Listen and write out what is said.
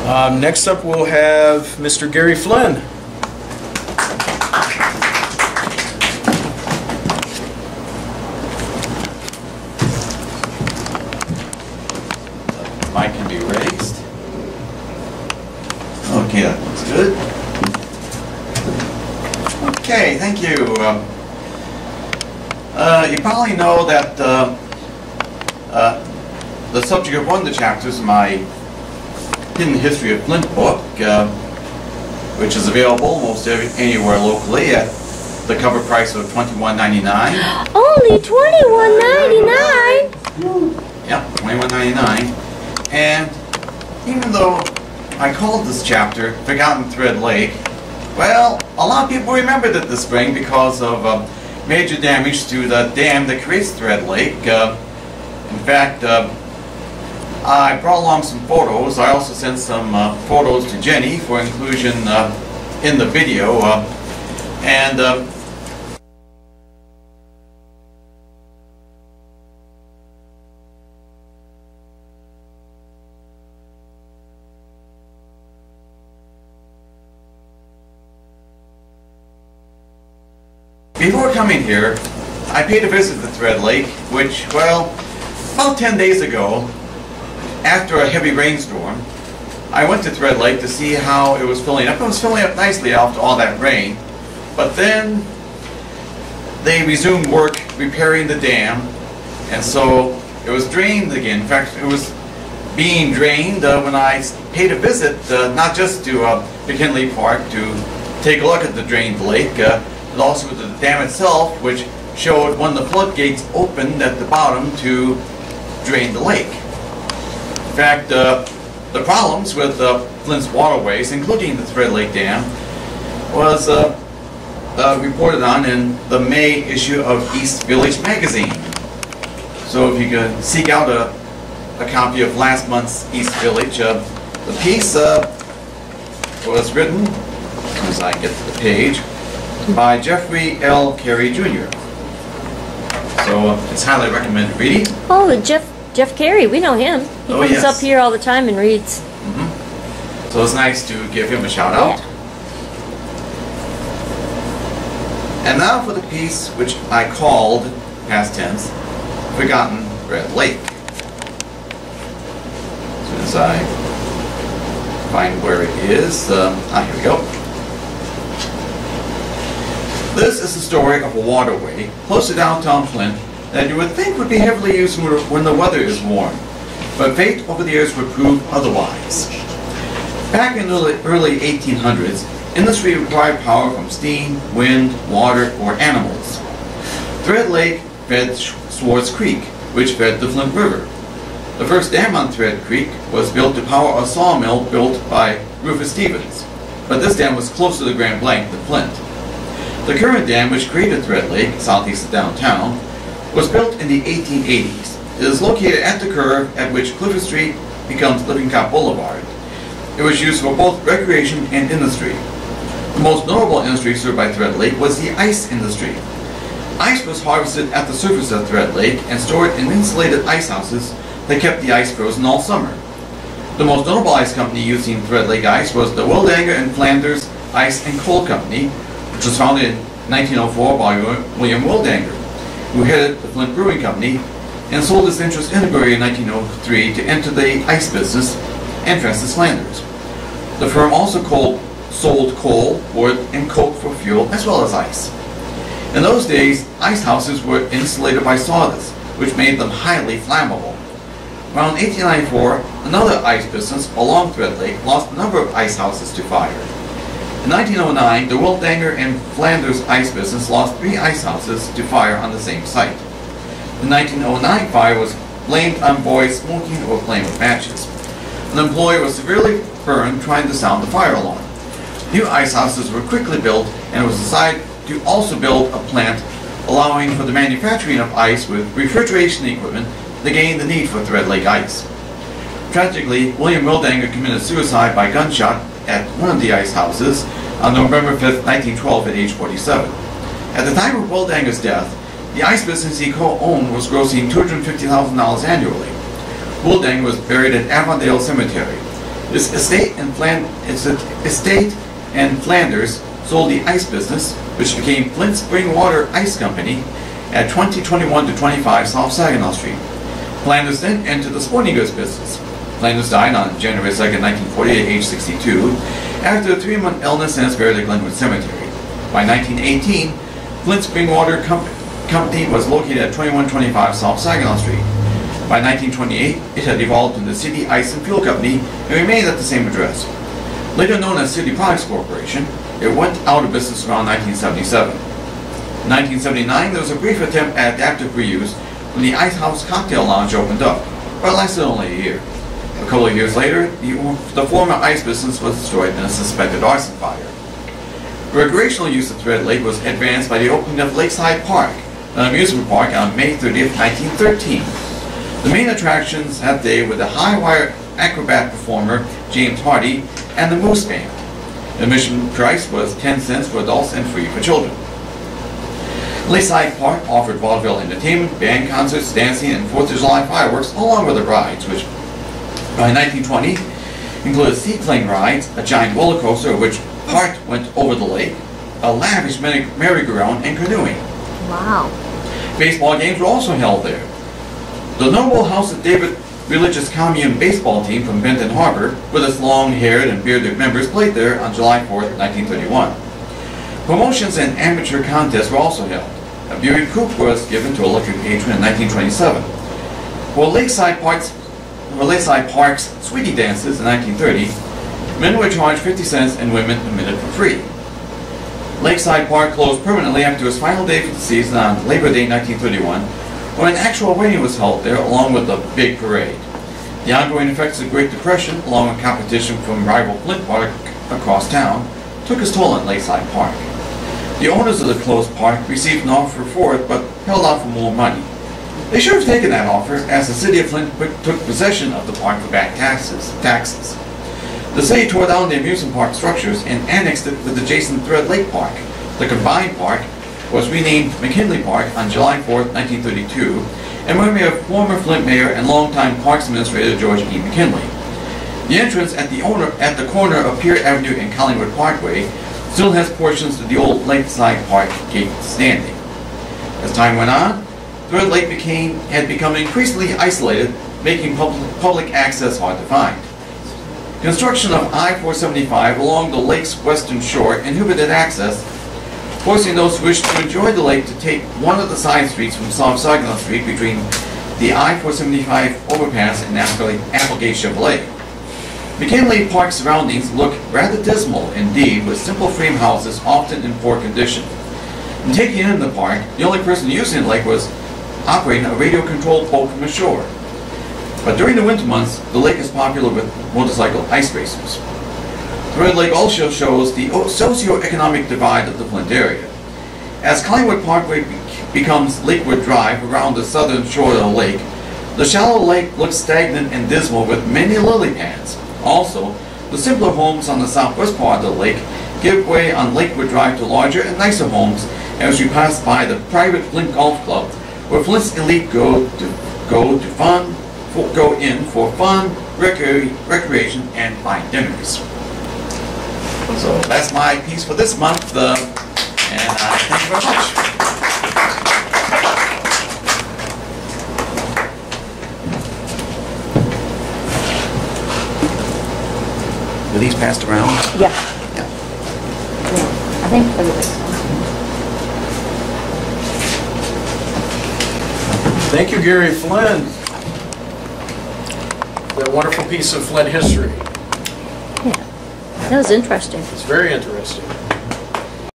Next up we'll have Mr. Gary Flinn. Mic can be raised. Okay, that looks good. Okay, thank you. You probably know that the subject of one of the chapters of my Hidden History of Flint book, which is available almost anywhere locally at the cover price of $21.99. Only $21.99? Yep, $21.99. And even though I called this chapter Forgotten Thread Lake, well, a lot of people remembered it this spring because of major damage to the dam that creates Thread Lake. In fact, I brought along some photos. I also sent some photos to Jenny for inclusion in the video. Before coming here, I paid a visit to Thread Lake, which, well, about 10 days ago, after a heavy rainstorm, I went to Thread Lake to see how it was filling up. It was filling up nicely after all that rain, but then they resumed work repairing the dam, and so it was drained again. In fact, it was being drained when I paid a visit, not just to McKinley Park to take a look at the drained lake, but also the dam itself, which showed one of the floodgates opened at the bottom to drain the lake. In fact, the problems with Flint's waterways, including the Thread Lake Dam, was reported on in the May issue of East Village magazine. So if you could seek out a copy of last month's East Village, the piece was written, as I get to the page, by Jeffrey L. Carey Jr. So it's highly recommended reading. Oh, Jeff Carey, we know him. He comes up here all the time and reads. So it's nice to give him a shout out. Yeah. And now for the piece which I called, past tense, Forgotten Thread Lake. As soon as I find where it is, here we go. This is the story of a waterway close to downtown Flint that you would think would be heavily used when the weather is warm, but fate over the years would prove otherwise. Back in the early 1800s, industry required power from steam, wind, water, or animals. Thread Lake fed Swartz Creek, which fed the Flint River. The first dam on Thread Creek was built to power a sawmill built by Rufus Stevens, but this dam was closer to Grand Blanc than Flint. The current dam, which created Thread Lake, southeast of downtown, was built in the 1880s. It is located at the curve at which Clifford Street becomes Lippincott Boulevard. It was used for both recreation and industry. The most notable industry served by Thread Lake was the ice industry. Ice was harvested at the surface of Thread Lake and stored in insulated ice houses that kept the ice frozen all summer. The most notable ice company using Thread Lake ice was the Wildanger and Flanders Ice and Coal Company, which was founded in 1904 by William Wildanger, who headed the Flint Brewing Company and sold his interest in the brewery in 1903 to enter the ice business and Francis Flanders. The firm also sold coal, wood, and coke for fuel, as well as ice. In those days, ice houses were insulated by sawdust, which made them highly flammable. Around 1894, another ice business along Thread Lake lost a number of ice houses to fire. In 1909, the Wildanger and Flanders ice business lost 3 ice houses to fire on the same site. The 1909 fire was blamed on boys smoking or playing with matches. An employee was severely burned trying to sound the fire alarm. New ice houses were quickly built, and it was decided to also build a plant allowing for the manufacturing of ice with refrigeration equipment to gain the need for Thread Lake ice. Tragically, William Wildanger committed suicide by gunshot at one of the ice houses on November 5, 1912 at age 47. At the time of Wildanger's death, the ice business he co-owned was grossing $250,000 annually. Wildanger was buried at Avondale Cemetery. His estate in Flanders sold the ice business, which became Flint Spring Water Ice Company, at 2021 to 25 South Saginaw Street. Flanders then entered the sporting goods business. Flanders died on January 2, 1948, at age 62, after a 3-month illness and is buried at Glenwood Cemetery. By 1918, Flint Spring Water Company was located at 2125 South Saginaw Street. By 1928, it had evolved into the City Ice and Fuel Company and remained at the same address. Later known as City Products Corporation, it went out of business around 1977. In 1979, there was a brief attempt at adaptive reuse when the Ice House Cocktail Lounge opened up, but it lasted only a year. A couple of years later, the former ice business was destroyed in a suspected arson fire. Recreational use of Thread Lake was advanced by the opening of Lakeside Park, an amusement park, on May 30th, 1913. The main attractions that day were the high-wire acrobat performer James Hardy and the Moose Band. Admission price was 10 cents for adults and free for children. Lakeside Park offered vaudeville entertainment, band concerts, dancing, and 4th of July fireworks, along with the rides, which by 1920 included seaplane rides, a giant roller coaster which part went over the lake, a lavish merry-go-round, and canoeing. Wow. Baseball games were also held there. The Noble House of David Religious Commune baseball team from Benton Harbor, with its long-haired and bearded members, played there on July 4th, 1931. Promotions and amateur contests were also held. A Buick coupe was given to a lucky patron in 1927. For Lakeside Park's Sweetie Dances in 1930, men were charged 50 cents and women admitted for free. Lakeside Park closed permanently after its final day for the season on Labor Day 1931, when an actual wedding was held there along with a big parade. The ongoing effects of the Great Depression, along with competition from rival Flint Park across town, took its toll on Lakeside Park. The owners of the closed park received an offer for it, but held out for more money. They should have taken that offer, as the city of Flint took possession of the park for back taxes. The city tore down the amusement park structures and annexed it with adjacent Thread Lake Park. The combined park was renamed McKinley Park on July 4, 1932, in memory of former Flint mayor and longtime Parks Administrator George E. McKinley. The entrance at the corner of Pier Avenue and Collingwood Parkway still has portions of the old Lakeside Park gate standing. As time went on, Thread Lake had become increasingly isolated, making public access hard to find. Construction of I-475 along the lake's western shore inhibited access, forcing those who wished to enjoy the lake to take one of the side streets from South Saginaw Street between the I-475 overpass and Applegate Chevrolet. McKinley Park's surroundings look rather dismal indeed, with simple frame houses often in poor condition. In taking in the park, the only person using the lake was operating a radio-controlled boat from the shore. But during the winter months, the lake is popular with motorcycle ice racers. Thread Lake also shows the socio-economic divide of the Flint area. As Collingwood Parkway becomes Lakewood Drive around the southern shore of the lake, the shallow lake looks stagnant and dismal with many lily pads. Also, the simpler homes on the southwest part of the lake give way on Lakewood Drive to larger and nicer homes as we pass by the private Flint Golf Club, where Flint's elite go in for fun, recreation, and fine dinners. So that's my piece for this month, and thank you very much. Were these passed around? Yeah. I think everybody's. Thank you, Gary Flynn. That wonderful piece of Flint history. Yeah, that was interesting. It's very interesting.